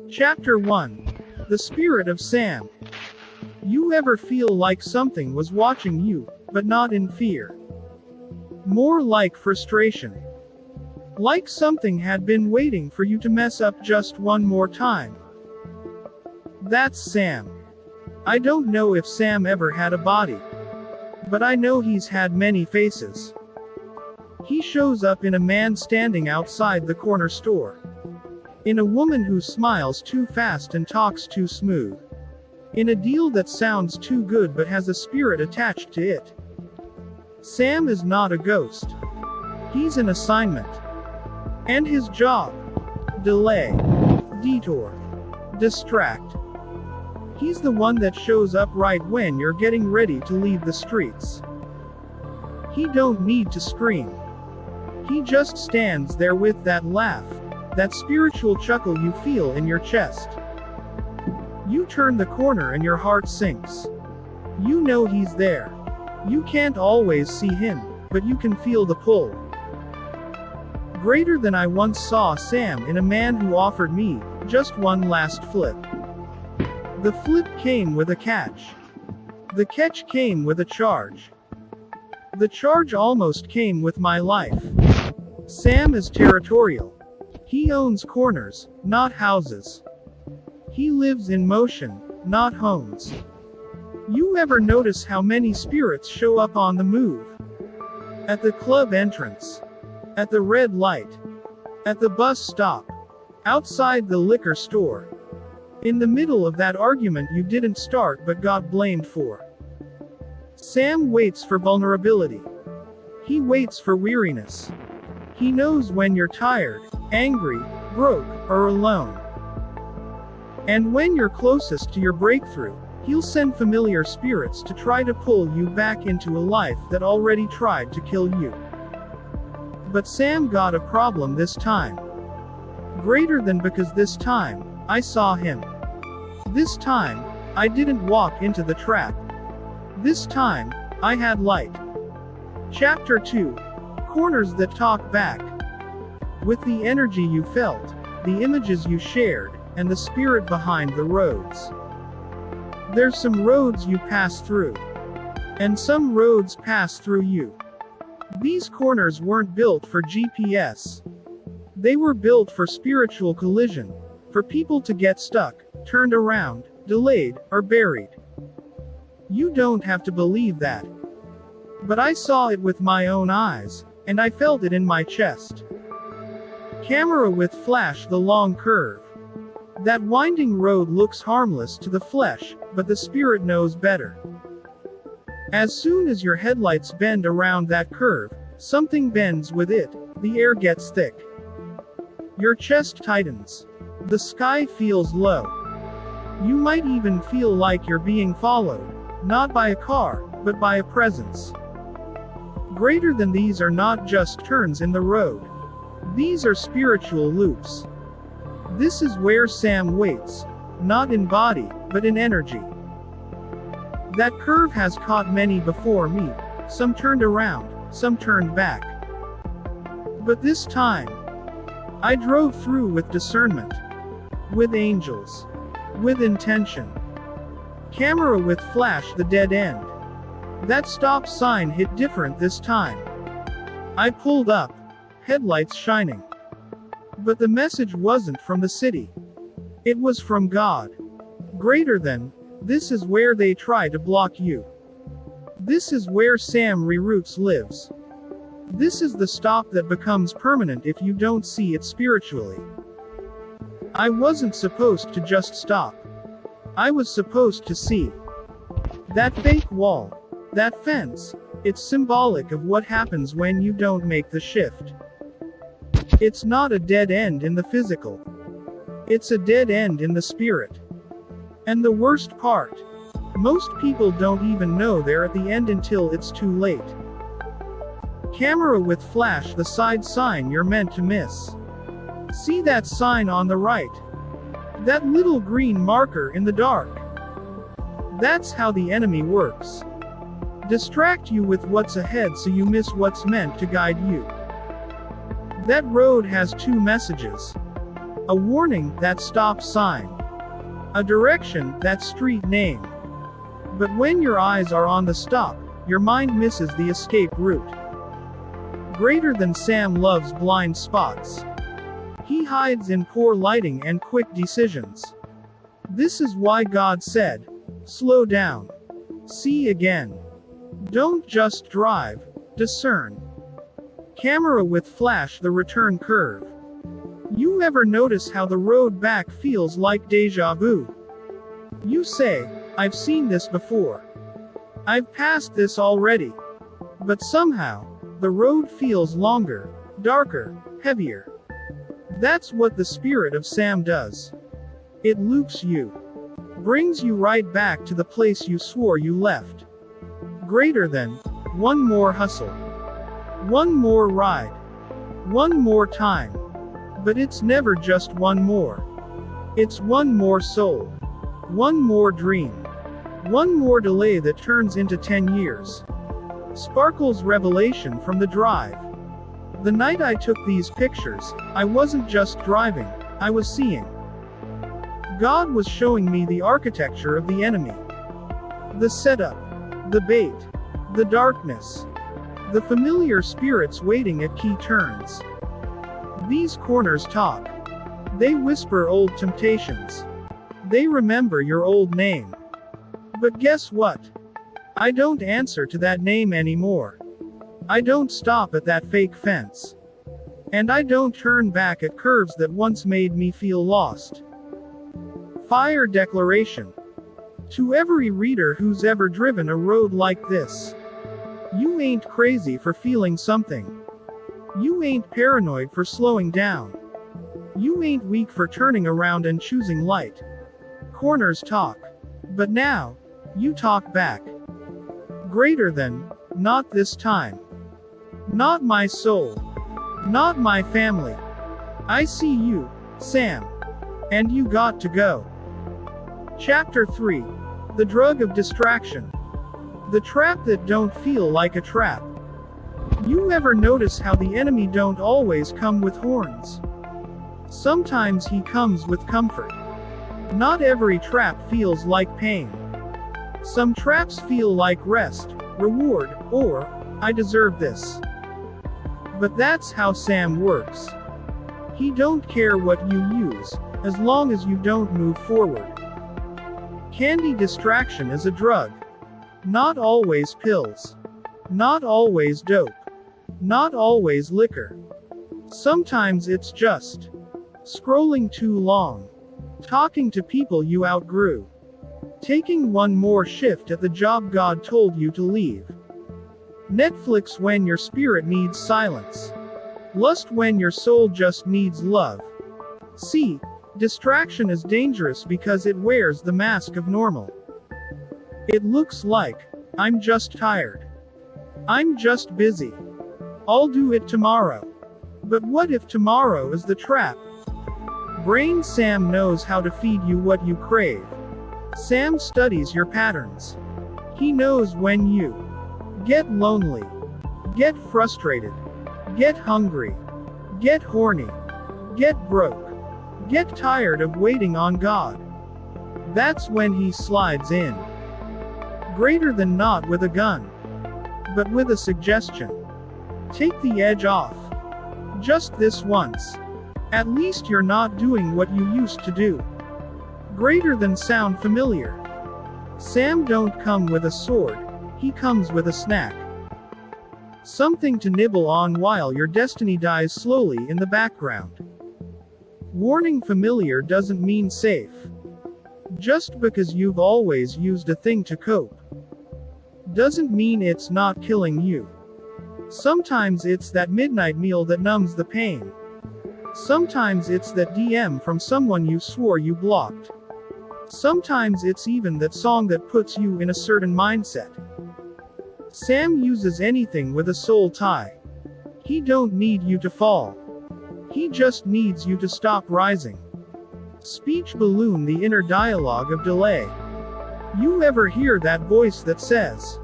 Chapter 1. The Spirit of Sam. You ever feel like something was watching you, but not in fear? More like frustration. Like something had been waiting for you to mess up just one more time. That's Sam. I don't know if Sam ever had a body, but I know he's had many faces. He shows up in a man standing outside the corner store. In a woman who smiles too fast and talks too smooth. In a deal that sounds too good but has a spirit attached to it. Sam is not a ghost. He's an assignment. And his job: delay, detour, distract. He's the one that shows up right when you're getting ready to leave the streets. He don't need to scream. He just stands there with that laugh, that spiritual chuckle you feel in your chest. You turn the corner and your heart sinks. You know he's there. You can't always see him, but you can feel the pull. Greater than I once saw Sam in a man who offered me just one last flip. The flip came with a catch. The catch came with a charge. The charge almost came with my life. Sam is territorial. He owns corners, not houses. He lives in motion, not homes. You ever notice how many spirits show up on the move? At the club entrance. At the red light. At the bus stop. Outside the liquor store. In the middle of that argument you didn't start but got blamed for. Sam waits for vulnerability. He waits for weariness. He knows when you're tired, angry, broke, or alone. And when you're closest to your breakthrough, he'll send familiar spirits to try to pull you back into a life that already tried to kill you. But Sam got a problem this time. Greater than, because this time, I saw him. This time, I didn't walk into the trap. This time, I had light. Chapter 2. Corners that talk back. With the energy you felt, the images you shared, and the spirit behind the roads. There's some roads you pass through. And some roads pass through you. These corners weren't built for GPS. They were built for spiritual collision. For people to get stuck, turned around, delayed, or buried. You don't have to believe that. But I saw it with my own eyes, and I felt it in my chest. Camera with flash, the long curve. That winding road looks harmless to the flesh, but the spirit knows better. As soon as your headlights bend around that curve, something bends with it, the air gets thick. Your chest tightens. The sky feels low. You might even feel like you're being followed, not by a car, but by a presence. Greater than these are not just turns in the road. These are spiritual loops. This is where Sam waits, not in body, but in energy. That curve has caught many before me, some turned around, some turned back. But this time, I drove through with discernment. With angels. With intention. Camera with flash, the dead end. That stop sign hit different this time. I pulled up, headlights shining. But the message wasn't from the city. It was from God. Greater than, this is where they try to block you. This is where Sam Reroots lives. This is the stop that becomes permanent if you don't see it spiritually. I wasn't supposed to just stop. I was supposed to see. That fake wall. That fence. It's symbolic of what happens when you don't make the shift. It's not a dead end in the physical. It's a dead end in the spirit. And the worst part, most people don't even know they're at the end until it's too late. Camera with flash, the side sign you're meant to miss. See that sign on the right? That little green marker in the dark. That's how the enemy works. Distract you with what's ahead so you miss what's meant to guide you. That road has two messages. A warning, that stop sign. A direction, that street name. But when your eyes are on the stop, your mind misses the escape route. Greater than Sam loves blind spots. He hides in poor lighting and quick decisions. This is why God said, slow down. See again. Don't just drive, discern. Camera with flash the return curve. You ever notice how the road back feels like deja vu? You say, I've seen this before. I've passed this already. But somehow, the road feels longer, darker, heavier. That's what the spirit of Sam does. It loops you. Brings you right back to the place you swore you left. Greater than, one more hustle. One more ride. One more time. But it's never just one more. It's one more soul. One more dream. One more delay that turns into 10 years. Sparkle's revelation from the drive. The night I took these pictures, I wasn't just driving, I was seeing. God was showing me the architecture of the enemy. The setup. The bait. The darkness. The familiar spirits waiting at key turns. These corners talk. They whisper old temptations. They remember your old name. But guess what? I don't answer to that name anymore. I don't stop at that fake fence. And I don't turn back at curves that once made me feel lost. Fire declaration. To every reader who's ever driven a road like this. You ain't crazy for feeling something. You ain't paranoid for slowing down. You ain't weak for turning around and choosing light. Corners talk. But now, you talk back. Greater than, not this time. Not my soul. Not my family. I see you, Sam. And you got to go. Chapter 3. The drug of distraction. The trap that don't feel like a trap. You ever notice how the enemy don't always come with horns? Sometimes he comes with comfort. Not every trap feels like pain. Some traps feel like rest, reward, or, I deserve this. But that's how Sam works. He don't care what you use, as long as you don't move forward. Candy distraction is a drug. Not always pills. Not always dope. Not always liquor. Sometimes it's just scrolling too long. Talking to people you outgrew. Taking one more shift at the job God told you to leave. Netflix when your spirit needs silence. Lust when your soul just needs love. See, distraction is dangerous because it wears the mask of normal. It looks like, I'm just tired. I'm just busy. I'll do it tomorrow. But what if tomorrow is the trap? Brain Sam knows how to feed you what you crave. Sam studies your patterns. He knows when you get lonely, get frustrated, get hungry, get horny, get broke, get tired of waiting on God. That's when he slides in. Greater than not with a gun, but with a suggestion. Take the edge off. Just this once. At least you're not doing what you used to do. Greater than sound familiar. Sam don't come with a sword, he comes with a snack. Something to nibble on while your destiny dies slowly in the background. Warning familiar doesn't mean safe. Just because you've always used a thing to cope, doesn't mean it's not killing you. Sometimes it's that midnight meal that numbs the pain. Sometimes it's that DM from someone you swore you blocked. Sometimes it's even that song that puts you in a certain mindset. Sam uses anything with a soul tie. He don't need you to fall. He just needs you to stop rising. Speech balloon the inner dialogue of delay. You ever hear that voice that says,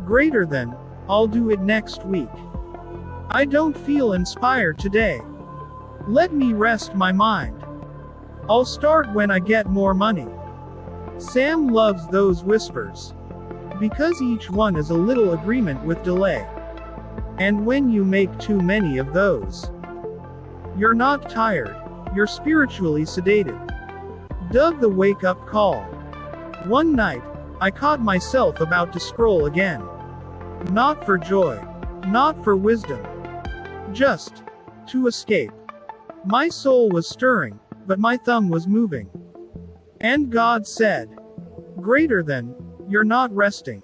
greater than, I'll do it next week. I don't feel inspired today. Let me rest my mind. I'll start when I get more money. Sam loves those whispers. Because each one is a little agreement with delay. And when you make too many of those, you're not tired, you're spiritually sedated. Doug the wake-up call. One night, I caught myself about to scroll again. Not for joy. Not for wisdom. Just to escape. My soul was stirring, but my thumb was moving. And God said, greater than, you're not resting.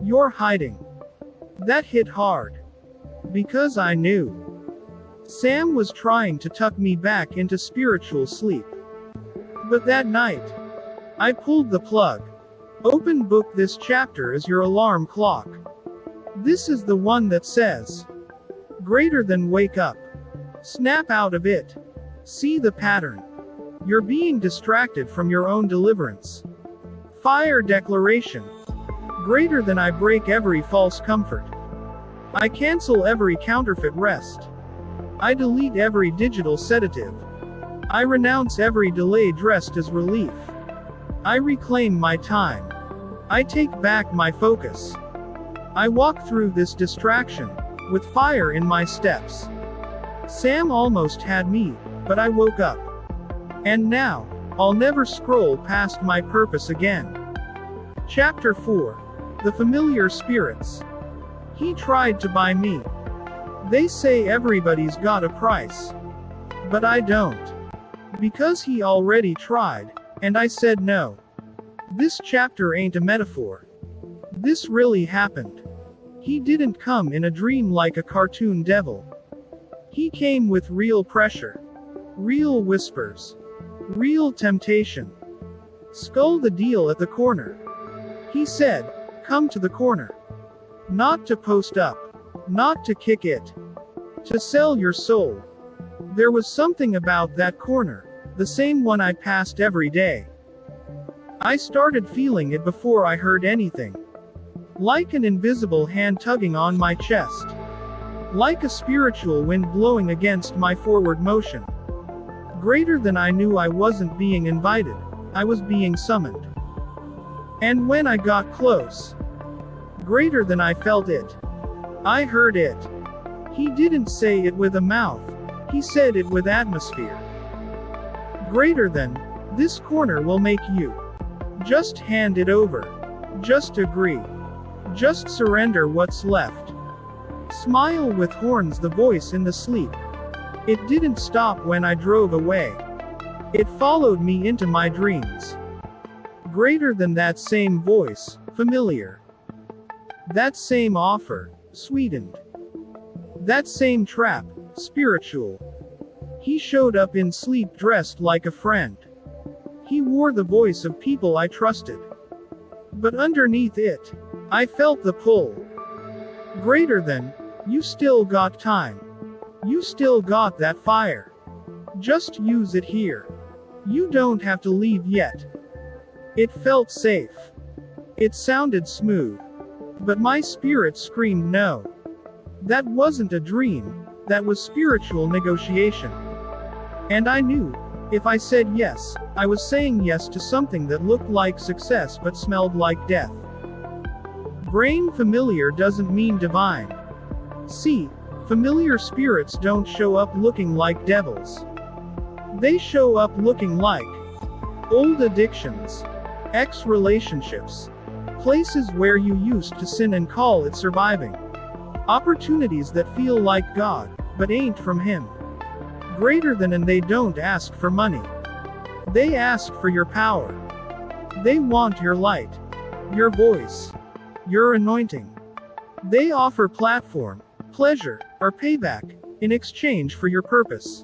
You're hiding. That hit hard. Because I knew. Sam was trying to tuck me back into spiritual sleep. But that night, I pulled the plug. Open book. This chapter is your alarm clock. This is the one that says, greater than wake up. Snap out of it. See the pattern. You're being distracted from your own deliverance. Fire declaration. Greater than I break every false comfort. I cancel every counterfeit rest. I delete every digital sedative. I renounce every delay dressed as relief. I reclaim my time. I take back my focus. I walk through this distraction with fire in my steps. Sam almost had me, but I woke up. And now, I'll never scroll past my purpose again. Chapter 4. The Familiar Spirits. He tried to buy me. They say everybody's got a price. But I don't. Because he already tried, and I said no. This chapter ain't a metaphor. This really happened. He didn't come in a dream like a cartoon devil. He came with real pressure. Real whispers. Real temptation. Skull the deal at the corner. He said, come to the corner. Not to post up. Not to kick it. To sell your soul. There was something about that corner, the same one I passed every day. I started feeling it before I heard anything. Like an invisible hand tugging on my chest. Like a spiritual wind blowing against my forward motion. Greater than I knew. I wasn't being invited, I was being summoned. And when I got close, greater than I felt it. I heard it. He didn't say it with a mouth, he said it with atmosphere. Greater than, this corner will make you. Just hand it over. Just agree. Just surrender what's left. Smile with horns. The voice in the sleep. It didn't stop when I drove away. It followed me into my dreams. Greater than that same voice, familiar. That same offer, sweetened. That same trap, spiritual. He showed up in sleep dressed like a friend. He wore the voice of people I trusted. But underneath it, I felt the pull. Greater than, you still got time. You still got that fire. Just use it here. You don't have to leave yet. It felt safe. It sounded smooth. But my spirit screamed no. That wasn't a dream, that was spiritual negotiation. And I knew, if I said yes, I was saying yes to something that looked like success but smelled like death. Brain familiar doesn't mean divine. See, familiar spirits don't show up looking like devils. They show up looking like old addictions, ex-relationships, places where you used to sin and call it surviving, opportunities that feel like God, but ain't from Him. Greater than, and they don't ask for money. They ask for your power. They want your light, your voice, your anointing. They offer platform, pleasure, or payback, in exchange for your purpose.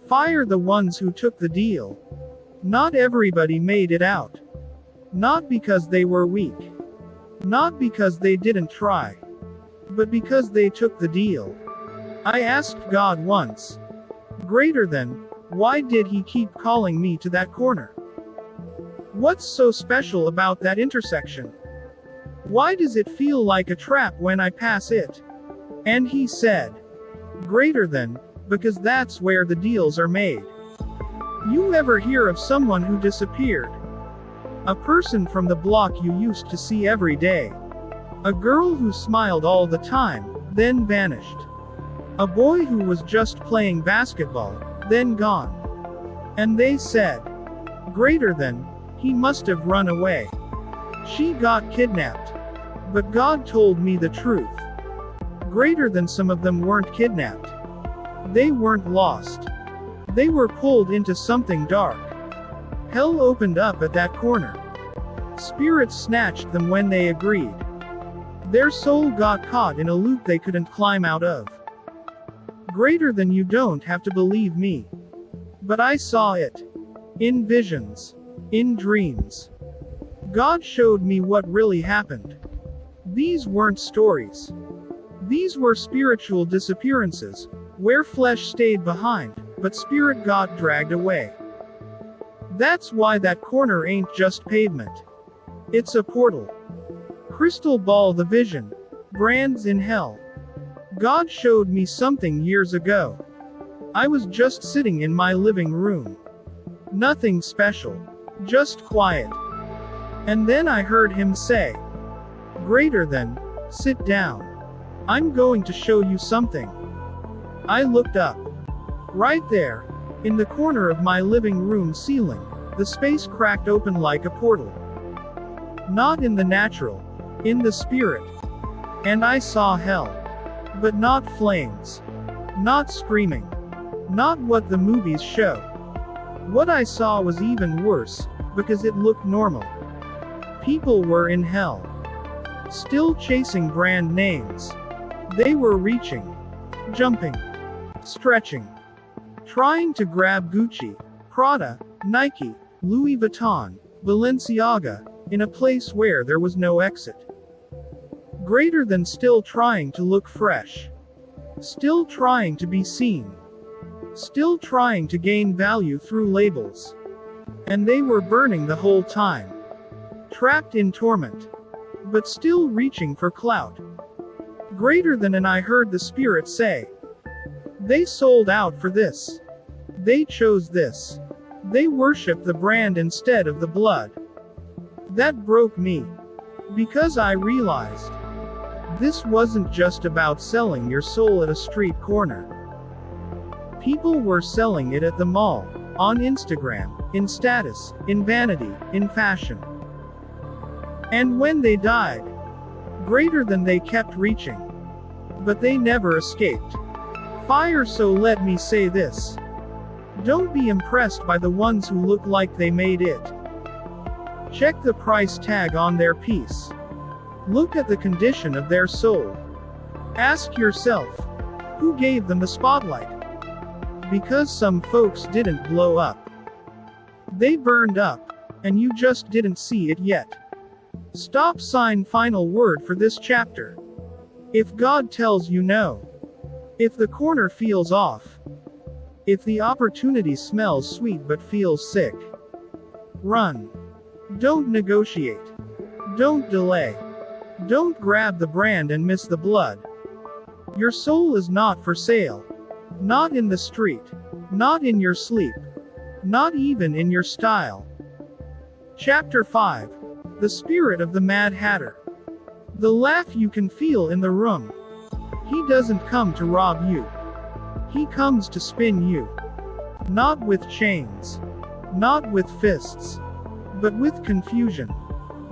Fire the ones who took the deal. Not everybody made it out. Not because they were weak. Not because they didn't try. But because they took the deal. I asked God once, greater than, why did He keep calling me to that corner? What's so special about that intersection? Why does it feel like a trap when I pass it? And He said, greater than, because that's where the deals are made. You ever hear of someone who disappeared? A person from the block you used to see every day. A girl who smiled all the time, then vanished. A boy who was just playing basketball, then gone. And they said, greater than, he must have run away. She got kidnapped. But God told me the truth. Greater than some of them weren't kidnapped. They weren't lost. They were pulled into something dark. Hell opened up at that corner. Spirits snatched them when they agreed. Their soul got caught in a loop they couldn't climb out of. Greater than, you don't have to believe me. But I saw it. In visions. In dreams. God showed me what really happened. These weren't stories. These were spiritual disappearances, where flesh stayed behind, but spirit got dragged away. That's why that corner ain't just pavement. It's a portal. Crystal ball the vision. Brands in hell. God showed me something years ago. I was just sitting in my living room. Nothing special. Just quiet. And then I heard him say, greater than, sit down. I'm going to show you something. I looked up. Right there, in the corner of my living room ceiling, the space cracked open like a portal. Not in the natural, in the spirit. And I saw hell. But not flames. Not screaming. Not what the movies show. What I saw was even worse, because it looked normal. People were in hell. Still chasing brand names. They were reaching. Jumping. Stretching. Trying to grab Gucci, Prada, Nike, Louis Vuitton, Balenciaga, in a place where there was no exit. Greater than, still trying to look fresh. Still trying to be seen. Still trying to gain value through labels. And they were burning the whole time. Trapped in torment. But still reaching for clout. Greater than, and I heard the Spirit say, they sold out for this. They chose this. They worship the brand instead of the blood. That broke me. Because I realized, this wasn't just about selling your soul at a street corner. People were selling it at the mall, on Instagram, in status, in vanity, in fashion. And when they died, greater than, they kept reaching. But they never escaped. Fire. So let me say this. Don't be impressed by the ones who look like they made it. Check the price tag on their piece. Look at the condition of their soul. Ask yourself, who gave them the spotlight? Because some folks didn't blow up. They burned up, and you just didn't see it yet. Stop. Sign. Final word for this chapter. If God tells you no. If the corner feels off. If the opportunity smells sweet but feels sick. Run. Don't negotiate. Don't delay. Don't grab the brand and miss the blood. Your soul is not for sale. Not in the street. Not in your sleep. Not even in your style. Chapter 5. The Spirit of the Mad Hatter. The laugh you can feel in the room. He doesn't come to rob you. He comes to spin you. Not with chains. Not with fists. But with confusion.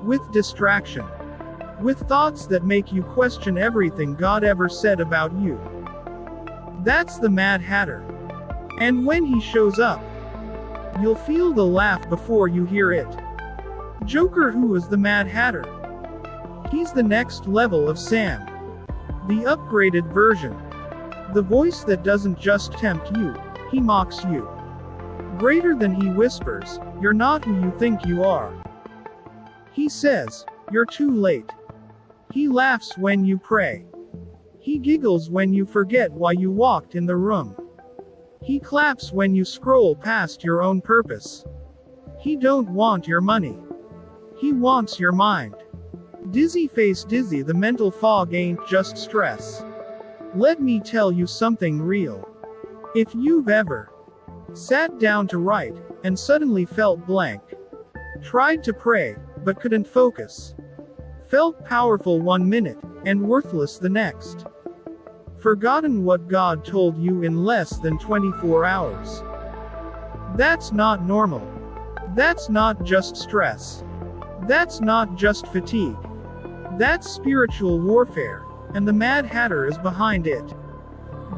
With distraction. With thoughts that make you question everything God ever said about you. That's the Mad Hatter. And when he shows up, you'll feel the laugh before you hear it. Joker. Who is the Mad Hatter? He's the next level of Sam. The upgraded version. The voice that doesn't just tempt you, he mocks you. Greater than, he whispers, you're not who you think you are. He says, you're too late. He laughs when you pray. He giggles when you forget why you walked in the room. He claps when you scroll past your own purpose. He don't want your money. He wants your mind. Dizzy face dizzy, the mental fog ain't just stress. Let me tell you something real. If you've ever sat down to write, and suddenly felt blank, tried to pray, but couldn't focus, felt powerful 1 minute, and worthless the next, forgotten what God told you in less than 24 hours. That's not normal. That's not just stress. That's not just fatigue. That's spiritual warfare, and the Mad Hatter is behind it.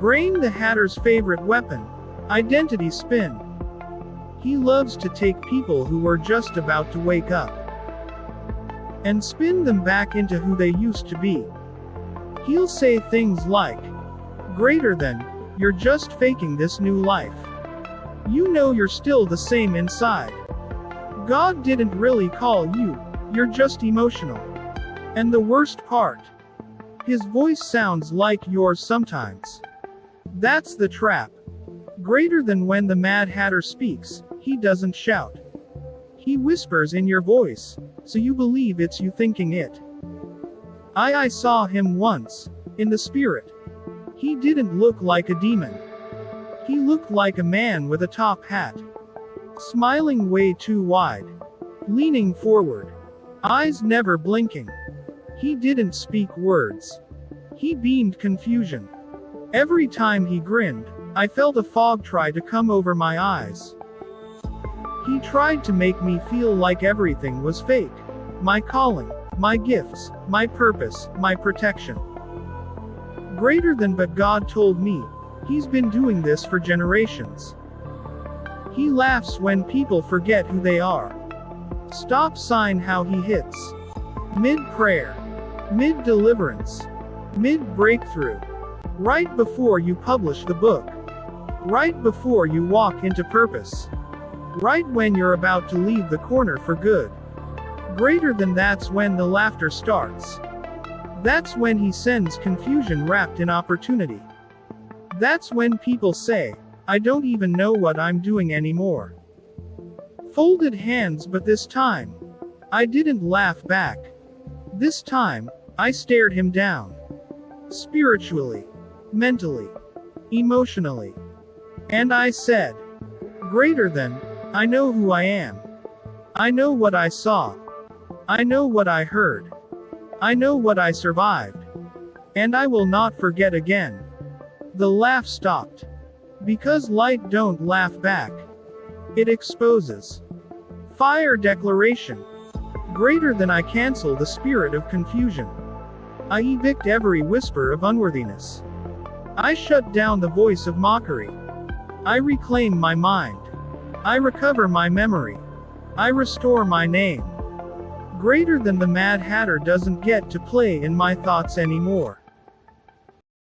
Brain the Hatter's favorite weapon, identity spin. He loves to take people who are just about to wake up and spin them back into who they used to be. He'll say things like, greater than, you're just faking this new life. You know you're still the same inside. God didn't really call you, you're just emotional. And the worst part, his voice sounds like yours sometimes. That's the trap. Greater than when the Mad Hatter speaks, he doesn't shout. He whispers in your voice, so you believe it's you thinking it. I saw him once, in the spirit. He didn't look like a demon. He looked like a man with a top hat, smiling way too wide, leaning forward, eyes never blinking. He didn't speak words. He beamed confusion. Every time he grinned, I felt a fog try to come over my eyes. He tried to make me feel like everything was fake. My calling, my gifts, my purpose, my protection. Greater than, but God told me, he's been doing this for generations. He laughs when people forget who they are. Stop sign how he hits. Mid-prayer. Mid-deliverance. Mid-breakthrough. Right before you publish the book. Right before you walk into purpose. Right when you're about to leave the corner for good. Greater than, that's when the laughter starts. That's when he sends confusion wrapped in opportunity. That's when people say, I don't even know what I'm doing anymore. Folded hands, but this time, I didn't laugh back. This time, I stared him down. Spiritually, mentally, emotionally. And I said, greater than, I know who I am. I know what I saw. I know what I heard. I know what I survived. And I will not forget again. The laugh stopped. Because light don't laugh back. It exposes. Fire declaration. Greater than, I cancel the spirit of confusion. I evict every whisper of unworthiness. I shut down the voice of mockery. I reclaim my mind. I recover my memory. I restore my name. Greater than, the Mad Hatter doesn't get to play in my thoughts anymore.